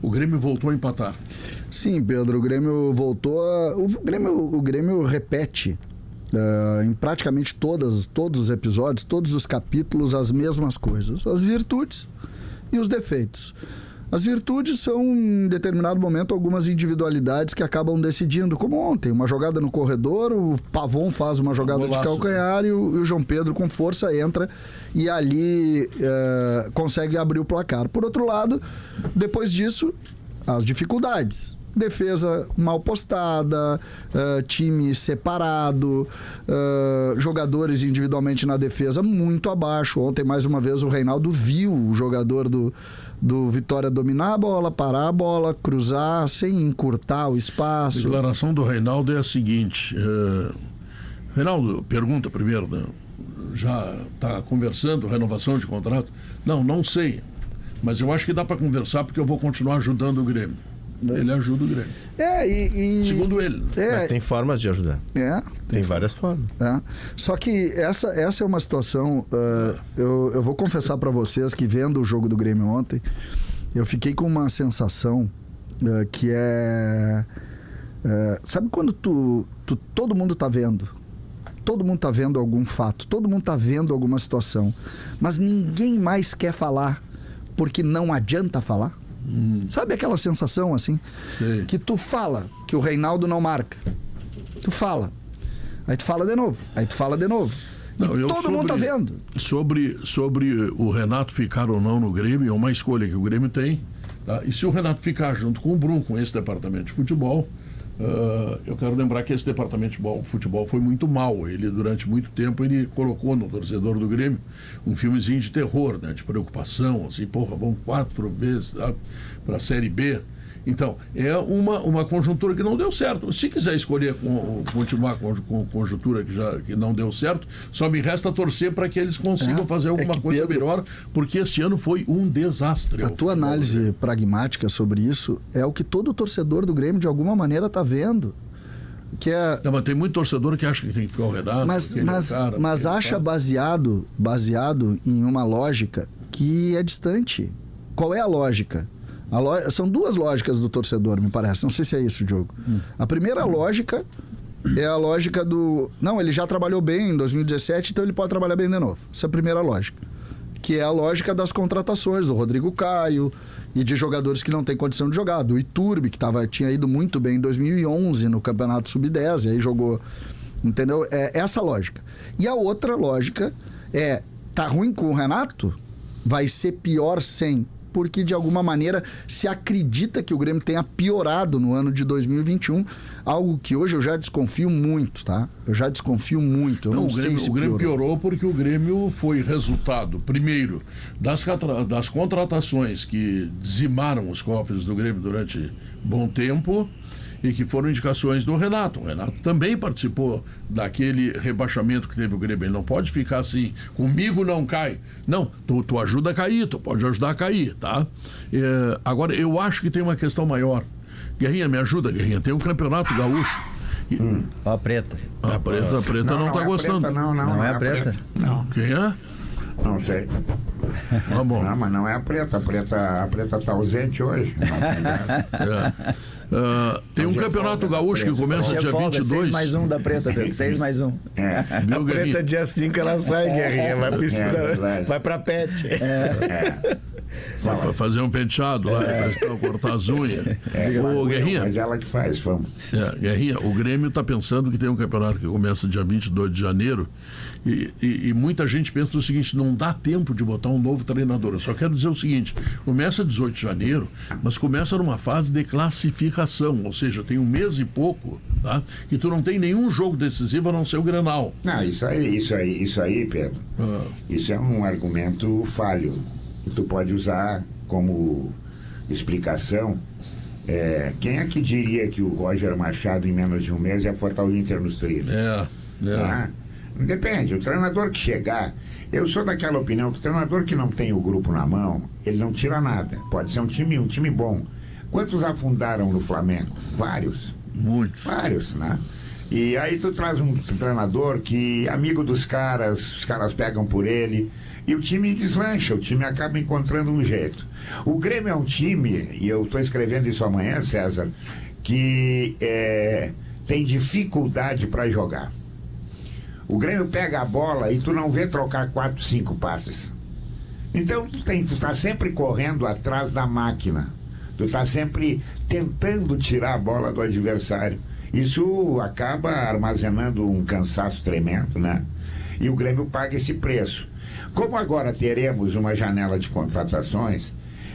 O Grêmio voltou a empatar. Sim, Pedro, o Grêmio voltou o Grêmio repete em praticamente todos os episódios, todos os capítulos, as mesmas coisas. As virtudes e os defeitos. As virtudes são, em determinado momento, algumas individualidades que acabam decidindo, como ontem, uma jogada no corredor, o Pavon faz uma jogada de calcanhar e o João Pedro, com força, entra e ali consegue abrir o placar. Por outro lado, depois disso, as dificuldades. Defesa mal postada, time separado, jogadores individualmente na defesa muito abaixo. Ontem, mais uma vez, o Reinaldo viu o jogador do Vitória dominar a bola, parar a bola, cruzar, sem encurtar o espaço. A declaração do Reinaldo é a seguinte. Reinaldo, pergunta primeiro, né? Já está conversando, renovação de contrato? Não sei. Mas eu acho que dá para conversar porque eu vou continuar ajudando o Grêmio. Ele ajuda o Grêmio. Segundo ele. Mas tem formas de ajudar. Tem várias formas. Só que essa é uma situação... eu vou confessar para vocês que, vendo o jogo do Grêmio ontem, eu fiquei com uma sensação que é... sabe quando todo mundo tá vendo? Todo mundo tá vendo algum fato, todo mundo tá vendo alguma situação, mas ninguém mais quer falar porque não adianta falar? Sabe aquela sensação assim? Sim. Que tu fala que o Reinaldo não marca, tu fala, aí tu fala de novo, aí tu fala de novo. Todo mundo tá vendo. Sobre o Renato ficar ou não no Grêmio, é uma escolha que o Grêmio tem, tá? E se o Renato ficar junto com o Brum, com esse departamento de futebol, eu quero lembrar que esse departamento de futebol foi muito mal. Ele, durante muito tempo, ele colocou no torcedor do Grêmio um filmezinho de terror, né? De preocupação, assim, vamos 4 vezes para a Série B. Então, é uma conjuntura que não deu certo. Se quiser escolher continuar com a conjuntura que não deu certo, só me resta torcer para que eles consigam fazer alguma coisa, Pedro, melhor, porque esse ano foi um desastre. A tua análise pragmática sobre isso é o que todo torcedor do Grêmio, de alguma maneira, está vendo. Não, mas tem muito torcedor que acha que tem que ficar o Renato. Mas acha baseado em uma lógica que é distante. Qual é a lógica? São duas lógicas do torcedor, me parece. Não sei se é isso, Diogo. A primeira lógica é a lógica do... Não, ele já trabalhou bem em 2017, então ele pode trabalhar bem de novo. Essa é a primeira lógica. Que é a lógica das contratações, do Rodrigo Caio e de jogadores que não têm condição de jogar. Do Iturbe, que tinha ido muito bem em 2011 no Campeonato Sub-10, e aí jogou... Entendeu? É essa lógica. E a outra lógica é... Tá ruim com o Renato? Vai ser pior sem... porque de alguma maneira se acredita que o Grêmio tenha piorado no ano de 2021, algo que hoje eu já desconfio muito, tá? Eu já desconfio muito. O Grêmio piorou porque o Grêmio foi resultado, primeiro, das contratações que dizimaram os cofres do Grêmio durante bom tempo e que foram indicações do Renato. O Renato também participou daquele rebaixamento que teve o Grêmio. Ele não pode ficar assim, comigo não cai. Não, tu ajuda a cair, tu pode ajudar a cair, tá? Agora, eu acho que tem uma questão maior. Guerrinha, me ajuda, Guerrinha. Tem um campeonato gaúcho. A preta. A preta não tá gostando. Preta, não é a preta. Não. Quem é? Não sei. Tá bom. Não, mas não é a preta. A preta tá ausente hoje. Tem um campeonato gaúcho que começa dia 22. 6 mais 1 da preta, 6 mais 1. Viu, a preta dia 5 ela sai, Guerrinha. Vai pra pet. Vai fazer um penteado lá, cortar as unhas. Guerrinha. Mas ela que faz, vamos. Guerrinha, o Grêmio está pensando que tem um campeonato que começa dia 22 de janeiro e muita gente pensa o seguinte: não dá tempo de botar um novo treinador. Eu só quero dizer o seguinte: começa 18 de janeiro, mas começa numa fase de classificação, ou seja, tem um mês e pouco, tá? E tu não tem nenhum jogo decisivo a não ser o Grenal. Não, isso aí, Pedro, isso é um argumento falho. Tu pode usar como explicação. Quem é que diria que o Roger Machado, em menos de um mês, ia botar o Inter nos trilhos? Depende, o treinador que chegar... Eu sou daquela opinião que o treinador que não tem o grupo na mão, ele não tira nada. Pode ser um time bom. Quantos afundaram no Flamengo? Vários. Muitos. Vários, né? E aí tu traz um treinador que, amigo dos caras, os caras pegam por ele... e o time deslancha, o time acaba encontrando um jeito. O Grêmio é um time, e eu estou escrevendo isso amanhã, César, que tem dificuldade para jogar. O Grêmio pega a bola e tu não vê trocar 4, 5 passes. Então tu está sempre correndo atrás da máquina. Tu está sempre tentando tirar a bola do adversário. Isso acaba armazenando um cansaço tremendo, né? E o Grêmio paga esse preço. Como agora teremos uma janela de contratações,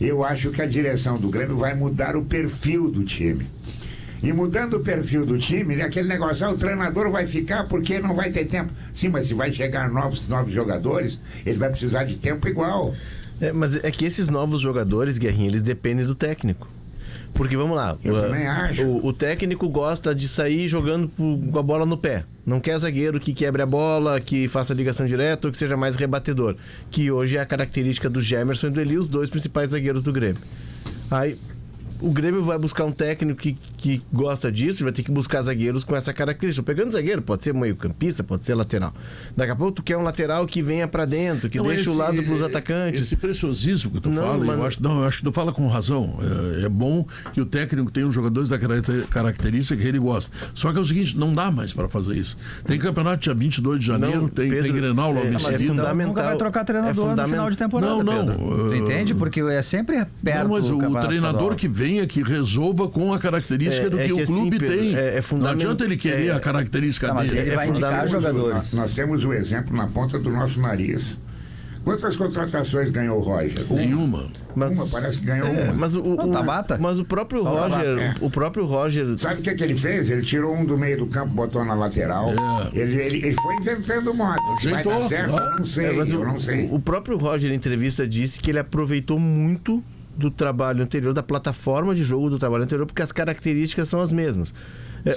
eu acho que a direção do Grêmio vai mudar o perfil do time. E mudando o perfil do time, aquele negócio, o treinador vai ficar porque não vai ter tempo. Sim, mas se vai chegar novos jogadores, ele vai precisar de tempo igual. Mas é que esses novos jogadores, Guerrinha, eles dependem do técnico. Porque, vamos lá, eu também acho. O técnico gosta de sair jogando com a bola no pé. Não quer zagueiro que quebre a bola, que faça ligação direta ou que seja mais rebatedor. Que hoje é a característica do Gemerson e do Eli, os dois principais zagueiros do Grêmio. Aí o Grêmio vai buscar um técnico que gosta disso, vai ter que buscar zagueiros com essa característica. Pegando zagueiro, pode ser meio campista, pode ser lateral. Daqui a pouco tu quer um lateral que venha pra dentro, que deixe o lado pros atacantes. Esse preciosismo que tu fala, eu acho que tu fala com razão. É bom que o técnico tenha os jogadores da característica que ele gosta. Só que é o seguinte, não dá mais pra fazer isso. Tem campeonato dia 22 de janeiro, tem Grenal logo em seguida. É fundamental. Nunca vai trocar treinador no final de temporada, Pedro. Tu entende? Porque é sempre perto. Não, mas o treinador estadual. que venha, que resolva com a característica do que o clube tem. Não adianta ele querer a característica mas dele. ele vai indicar jogadores. Nós temos o exemplo na ponta do nosso nariz. Quantas contratações ganhou o Roger? Nenhuma. Uma, parece que ganhou uma. Mas Tabata? Mas o próprio Roger, o próprio Roger... Sabe o que ele fez? Ele tirou um do meio do campo, botou na lateral. Ele foi inventando modo. Se vai dar certo, eu não sei. O próprio Roger, em entrevista, disse que ele aproveitou muito do trabalho anterior, da plataforma de jogo do trabalho anterior, porque as características são as mesmas.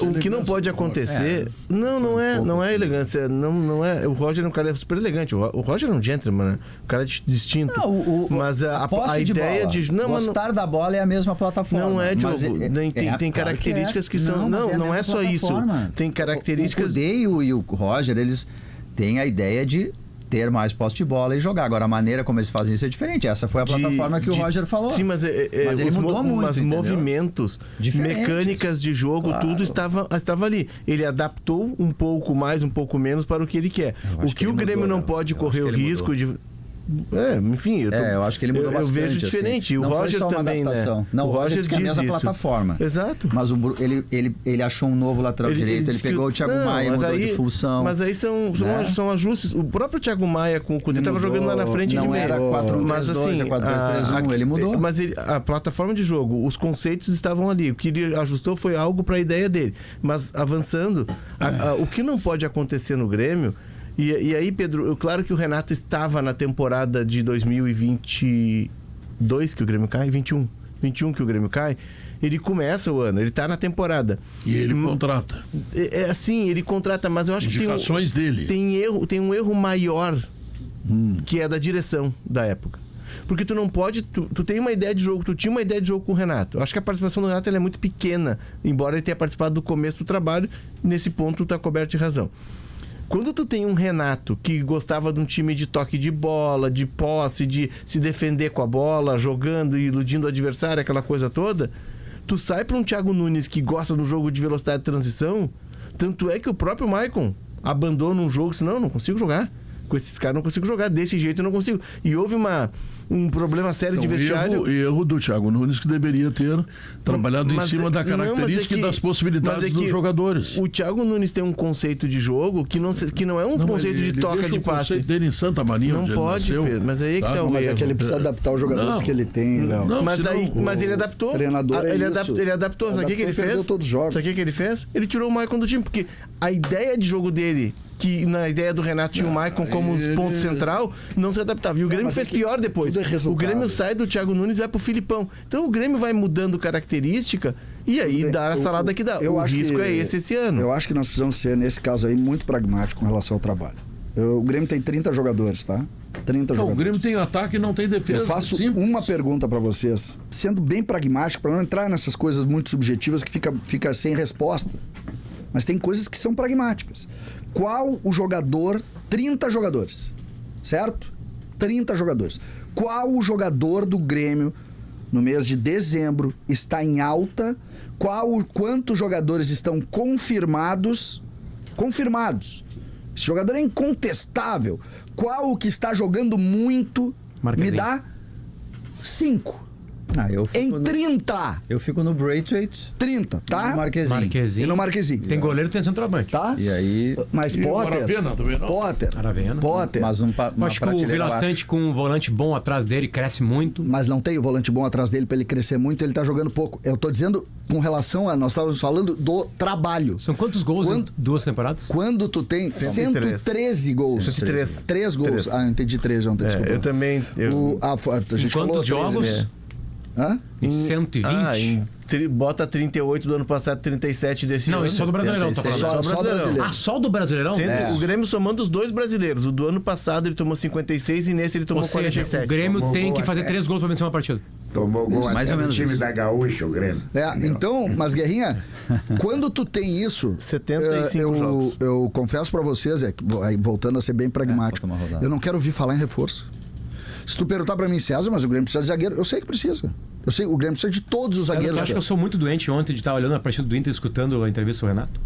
O que não pode acontecer... Não é elegância. Não é, o Roger é um cara super elegante. O Roger é um gentleman, né? Um cara distinto. Mas a ideia de... Gostar da bola é a mesma plataforma. Não é, Diogo. Tem características que são... Não é só isso. Tem características... O Kudê e o Roger, eles têm a ideia de ter mais posse de bola e jogar. Agora, a maneira como eles fazem isso é diferente. Essa foi a plataforma que o Roger falou. Sim, mas ele mudou muito, mas movimentos, mecânicas de jogo, tudo estava ali. Ele adaptou um pouco mais, um pouco menos para o que ele quer. O que o Grêmio não pode correr o risco de... enfim, eu acho que ele mudou bastante. Eu vejo diferente. Assim. O Roger também, né? Não, o Roger diz que é a mesma plataforma. Exato. Mas ele achou um novo lateral direito, ele pegou o Thiago Maia e mudou de função. Mas aí são ajustes. O próprio Thiago Maia com o Kudê estava jogando lá na frente não de meio. Era 4-1-3-2, mas assim, 4-2-3-1, ele mudou. Mas a plataforma de jogo, os conceitos estavam ali. O que ele ajustou foi algo para a ideia dele. Mas avançando, o que não pode acontecer no Grêmio... E aí, Pedro, claro que o Renato estava na temporada de 2022 que o Grêmio cai, 21 que o Grêmio cai, ele começa o ano, ele está na temporada. E ele contrata. Assim, ele contrata, mas eu acho que dele. Tem um erro maior, que é da direção da época. Porque tu não pode... Tu tem uma ideia de jogo, tu tinha uma ideia de jogo com o Renato. Eu acho que a participação do Renato ela é muito pequena, embora ele tenha participado do começo do trabalho, nesse ponto tu está coberto de razão. Quando tu tem um Renato que gostava de um time de toque de bola, de posse, de se defender com a bola, jogando e iludindo o adversário, aquela coisa toda, tu sai para um Thiago Nunes que gosta do jogo de velocidade de transição, tanto é que o próprio Maicon abandona um jogo, senão eu não consigo jogar. Com esses caras não consigo jogar, desse jeito eu não consigo. E houve um problema sério de vestiário. Erro do Thiago Nunes, que deveria ter trabalhado em cima da característica e das possibilidades dos jogadores. O Thiago Nunes tem um conceito de jogo que não é um conceito de toca de passe. O conceito dele em Santa Maria, não onde pode, ele nasceu, Pedro, mas aí é que tá o Mas erro. é que ele precisa adaptar os jogadores que ele tem, Léo. Mas ele adaptou. Treinador ele adaptou. Sabe o que ele fez? Todos os jogos. Sabe o que ele fez? Ele tirou o Maicon do time, porque a ideia de jogo dele, que na ideia do Renato tinha o Maicon como ponto central, não se adaptava. E o Grêmio fez pior depois. O Grêmio sai do Thiago Nunes e vai pro Filipão. Então o Grêmio vai mudando característica e aí dá a salada que dá. O risco é esse ano. Eu acho que nós precisamos ser, nesse caso aí, muito pragmáticos com relação ao trabalho. O Grêmio tem 30 jogadores, tá? 30 jogadores. O Grêmio tem ataque e não tem defesa. Eu faço uma pergunta para vocês, sendo bem pragmático, para não entrar nessas coisas muito subjetivas que fica sem resposta. Mas tem coisas que são pragmáticas. Qual o jogador, 30 jogadores, certo? 30 jogadores. Qual o jogador do Grêmio no mês de dezembro está em alta? Quantos jogadores estão confirmados? Esse jogador é incontestável. Qual o que está jogando muito? Marquezinho. Me dá 5. Em 30. Eu fico no Braithwaite. 30, tá? No Marquezinho. E no Marquezinho. Tem goleiro, tem centroavante. Tá? E aí... Mas E o Potter. Aravena também não? Aravena. Potter. Mas Eu acho que o Vila Sante com um volante bom atrás dele cresce muito. Mas não tem o volante bom atrás dele pra ele crescer muito, ele tá jogando pouco. Eu tô dizendo com relação a... Nós estávamos falando do trabalho. São quantos gols em 2 temporadas? Quando tu tem 113. 113 gols. 103. 3 gols. 3. Ah, entendi 13 ontem, desculpa. Eu também. A gente Em falou quantos 13, jogos? né? Hã? Em 120? Bota 38 do ano passado, 37 desse ano. Não, isso só do Brasileirão, tá falando. Só brasileiro. Ah, só do Brasileirão? O Grêmio somando os 2 brasileiros. O do ano passado ele tomou 56 e nesse ele tomou Ou seja, 47. o Grêmio Tomou tem gol que fazer até. 3 gols pra vencer uma partida. Tomou gol Mais até ou do menos time isso. da Gaúcha, o Grêmio. Então, mas Guerrinha, quando tu tem isso, 75 jogos. eu confesso pra vocês, aí voltando a ser bem pragmático, falta uma rodada. eu não quero ouvir falar em reforço. Se tu perguntar pra mim, César, mas o Grêmio precisa de zagueiro, eu sei que precisa. Eu sei, o Grêmio precisa de todos os Eu zagueiros. acho que eu sou muito doente ontem de estar olhando a partida do Inter e escutando a entrevista do Renato.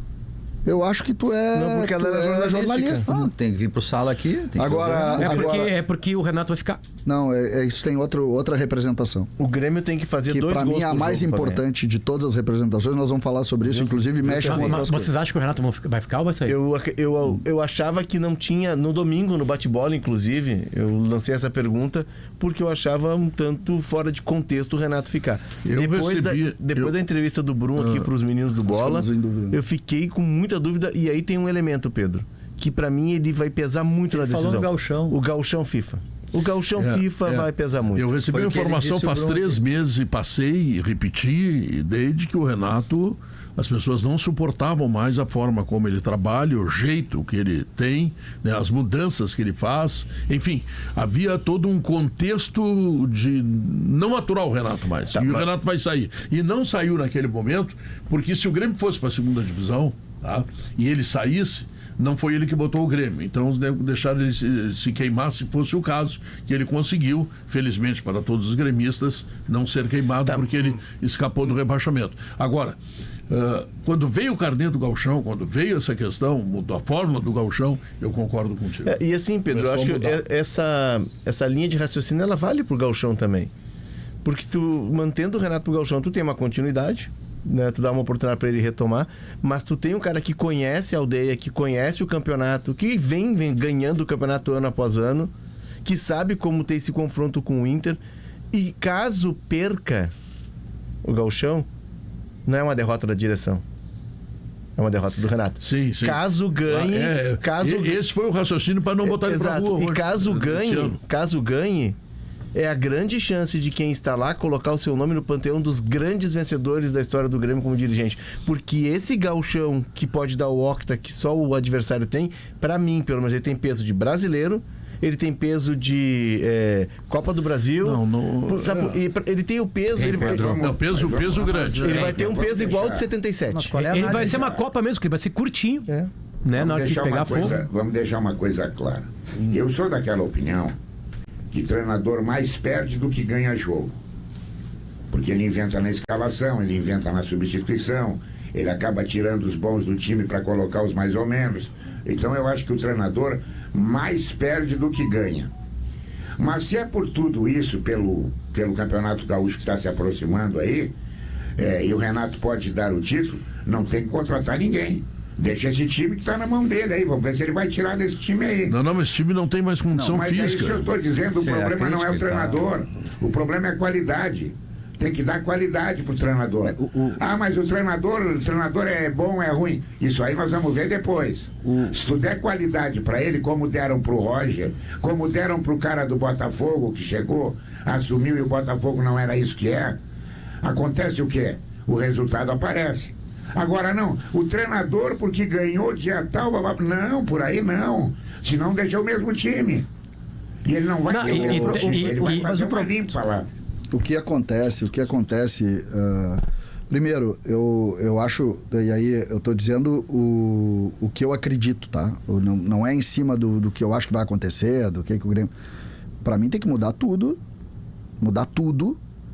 Eu acho que tu é, Não, porque ela tu era é jornalista. Ah, tem que vir pro sala aqui. Tem que Agora- jogar. É porque o Renato vai ficar. Não, isso tem outra representação. O Grêmio tem que fazer Que 2 pra gols mim é a por mais jogo pra importante de todas as representações. Nós vamos falar sobre isso, inclusive mexe com Mas outras coisas. vocês acham que o Renato vai ficar ou vai sair? Eu achava que não tinha. No domingo, no bate-bola, inclusive, eu lancei essa pergunta porque eu achava um tanto fora de contexto o Renato ficar. Eu recebi- Depois da entrevista do Bruno aqui pros meninos do Bola, ficamos em dúvida. eu fiquei com muita dúvida. E aí tem um elemento, Pedro, que pra mim ele vai pesar muito na falou decisão. no gauchão. O gauchão FIFA. O gauchão FIFA vai pesar muito. Eu recebi Foi a o que ele informação disse, o faz Bruno. 3 meses e passei e repeti, desde que o Renato, as pessoas não suportavam mais a forma como ele trabalha, o jeito que ele tem, né, as mudanças que ele faz. Enfim, havia todo um contexto de não aturar o Renato mais. E o Renato vai sair. E não saiu naquele momento, porque se o Grêmio fosse para a segunda divisão, tá, e ele saísse, não foi ele que botou o Grêmio. Então, deixaram ele se queimar, se fosse o caso, que ele conseguiu, felizmente para todos os gremistas, não ser queimado, porque ele escapou do rebaixamento. Agora, quando veio o carnê do gauchão, quando veio essa questão da fórmula do gauchão, eu concordo contigo. E assim, Pedro, eu acho que essa linha de raciocínio ela vale pro gauchão também. Porque tu, mantendo o Renato pro gauchão, tu tem uma continuidade, né? Tu dá uma oportunidade para ele retomar, mas tu tem um cara que conhece a aldeia, que conhece o campeonato, que vem ganhando o campeonato ano após ano, que sabe como ter esse confronto com o Inter, e caso perca o gauchão, não é uma derrota da direção, é uma derrota do Renato. Sim, sim. Caso ganhe, esse foi o raciocínio para não botar ele para rua. E hoje, caso ganhe, é a grande chance de quem está lá colocar o seu nome no panteão dos grandes vencedores da história do Grêmio como dirigente. Porque esse gauchão que pode dar o octa que só o adversário tem, pra mim, pelo menos, ele tem peso de brasileiro, ele tem peso de Copa do Brasil. Ele tem o peso. Peso grande. Ele vai ter um peso igual ao de 77. Ele vai ser uma Copa mesmo, que vai ser curtinho. Né? Na hora que pegar fogo. Vamos deixar uma coisa clara. Eu sou daquela opinião que treinador mais perde do que ganha jogo. Porque ele inventa na escalação, ele inventa na substituição, ele acaba tirando os bons do time para colocar os mais ou menos. Então eu acho que o treinador mais perde do que ganha. Mas se é por tudo isso, pelo Campeonato Gaúcho que está se aproximando aí, e o Renato pode dar o título, não tem que contratar ninguém. Deixa esse time que está na mão dele aí. Vamos ver se ele vai tirar desse time aí. Não, mas esse time não tem mais condição mas física. É isso que eu estou dizendo. O problema não é o treinador. O problema é a qualidade. Tem que dar qualidade pro treinador. Mas o treinador é bom, é ruim. Isso aí nós vamos ver depois. Se tu der qualidade para ele, como deram pro Roger, como deram pro cara do Botafogo que chegou, assumiu e o Botafogo não era isso que é, acontece o quê? O resultado aparece. Agora não, o treinador porque ganhou dia tal, não, por aí não. Senão deixa o mesmo time. E ele não vai ter o mesmo time, ele vai fazer uma limpa lá. O que acontece, primeiro, eu acho, e aí eu estou dizendo o que eu acredito, tá? Não é em cima do que eu acho que vai acontecer, do que o Grêmio... Pra mim tem que mudar tudo,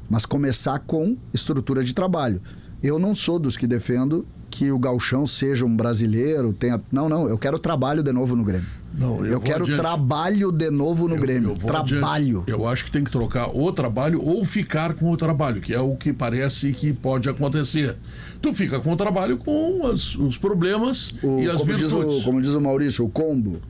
mas começar com estrutura de trabalho. Eu não sou dos que defendo que o gauchão seja um brasileiro, não, eu quero trabalho de novo no Grêmio. Não, eu quero adiante. trabalho de novo no Grêmio. Trabalho. Adiante. Eu acho que tem que trocar o trabalho ou ficar com o trabalho, que é o que parece que pode acontecer. Tu fica com o trabalho com os problemas e as virtudes. Como diz o Maurício, o combo.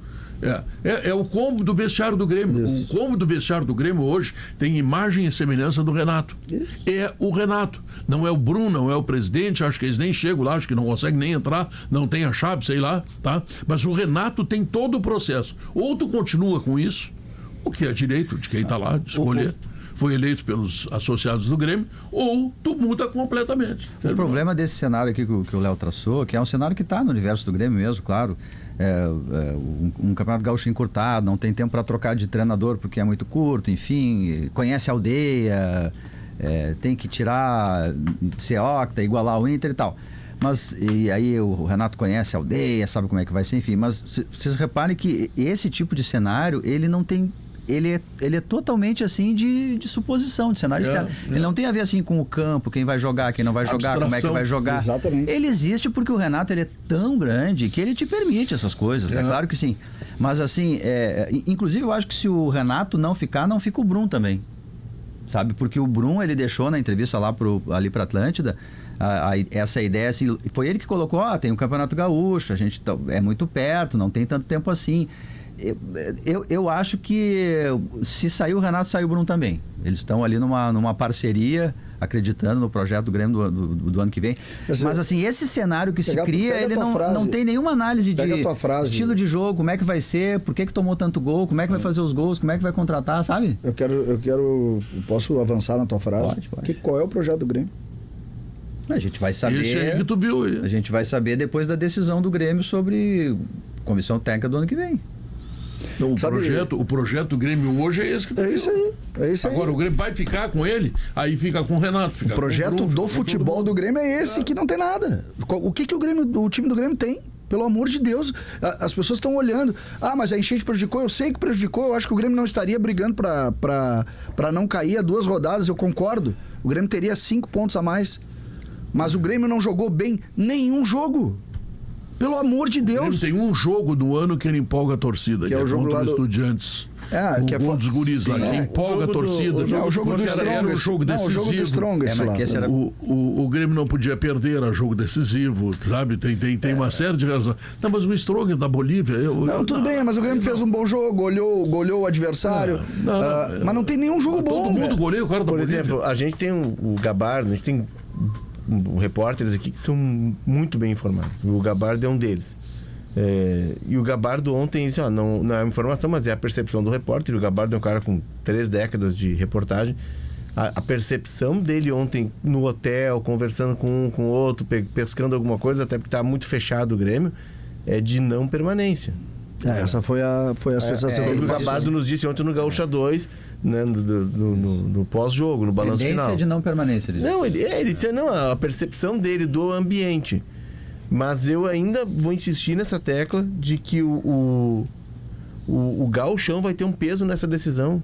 É o combo do vestiário do Grêmio. Isso. O combo do vestiário do Grêmio hoje tem imagem e semelhança do Renato. Isso. É o Renato. Não é o Bruno, não é o presidente, acho que eles nem chegam lá, acho que não conseguem nem entrar, não tem a chave, sei lá, tá? Mas o Renato tem todo o processo. Ou tu continua com isso, o que é direito de quem está lá, de escolher. Foi eleito pelos associados do Grêmio, ou tu muda completamente. O problema desse cenário aqui que o Léo traçou, que é um cenário que está no universo do Grêmio mesmo, claro, um campeonato gaúcho encurtado, não tem tempo para trocar de treinador porque é muito curto, enfim, conhece a aldeia, tem que tirar Ceocta, igualar o Inter e tal. Mas, e aí o Renato conhece a aldeia, sabe como é que vai ser, enfim, mas vocês reparem que esse tipo de cenário, ele não tem... Ele é totalmente assim de suposição, de cenário externo. Ele não tem a ver assim com o campo, quem vai jogar, quem não vai jogar, como é que vai jogar. Exatamente. Ele existe porque o Renato ele é tão grande que ele te permite essas coisas, é claro que sim. Mas assim, inclusive eu acho que se o Renato não ficar, não fica o Brum também. Sabe? Porque o Brum, ele deixou na entrevista lá ali para Atlântida, essa ideia assim, foi ele que colocou, tem o Campeonato Gaúcho, a gente é muito perto, não tem tanto tempo assim. Eu acho que se sair o Renato, saiu o Bruno também. Eles estão ali numa parceria, acreditando no projeto do Grêmio do ano que vem. Mas assim, esse cenário que se cria, ele não tem nenhuma análise de estilo de jogo, como é que vai ser, por que tomou tanto gol, como é que vai fazer os gols, como é que vai contratar, sabe? Posso avançar na tua frase? Pode. Qual é o projeto do Grêmio? A gente vai saber. Esse aí que tu viu aí. A gente vai saber depois da decisão do Grêmio sobre comissão técnica do ano que vem. Então, o projeto do Grêmio hoje é esse que tu viu. É isso aí. Agora o Grêmio vai ficar com ele, aí fica com o Renato. O projeto do futebol do Grêmio é esse que não tem nada. O que o time do Grêmio tem? Pelo amor de Deus, as pessoas estão olhando. Mas a enchente prejudicou, eu sei que prejudicou, eu acho que o Grêmio não estaria brigando para não cair a 2 rodadas, eu concordo. O Grêmio teria 5 pontos a mais. Mas o Grêmio não jogou bem nenhum jogo. Pelo amor de Deus. Tem um jogo do ano que ele empolga a torcida, que é o jogo contra lá os Estudiantes. Que é dos guris lá, que empolga a torcida. O jogo do Strongest. Era um jogo decisivo. O jogo do Strongest lá. O Grêmio não podia perder, era jogo decisivo, sabe? Tem uma série de razões. Não, mas o Strongest da Bolívia... tudo bem, mas o Grêmio fez um bom jogo, goleou o adversário. Mas não tem nenhum jogo bom. Todo mundo goleia o cara da Bolívia. Por exemplo, a gente tem o Gabardo, a gente tem repórteres aqui que são muito bem informados. O Gabardo é um deles. E o Gabardo ontem disse, não é informação, mas é a percepção do repórter. O Gabardo é um cara com 3 décadas de reportagem. A percepção dele ontem no hotel, conversando com um com outro, pescando alguma coisa, até porque está muito fechado o Grêmio, é de não permanência. Essa foi a sensação que o Gabardo nos disse ontem no Gaúcha 2, né, no pós-jogo, no balanço final. Tendência de não permanência. Ele disse, a percepção dele do ambiente. Mas eu ainda vou insistir nessa tecla de que o Gauchão vai ter um peso nessa decisão.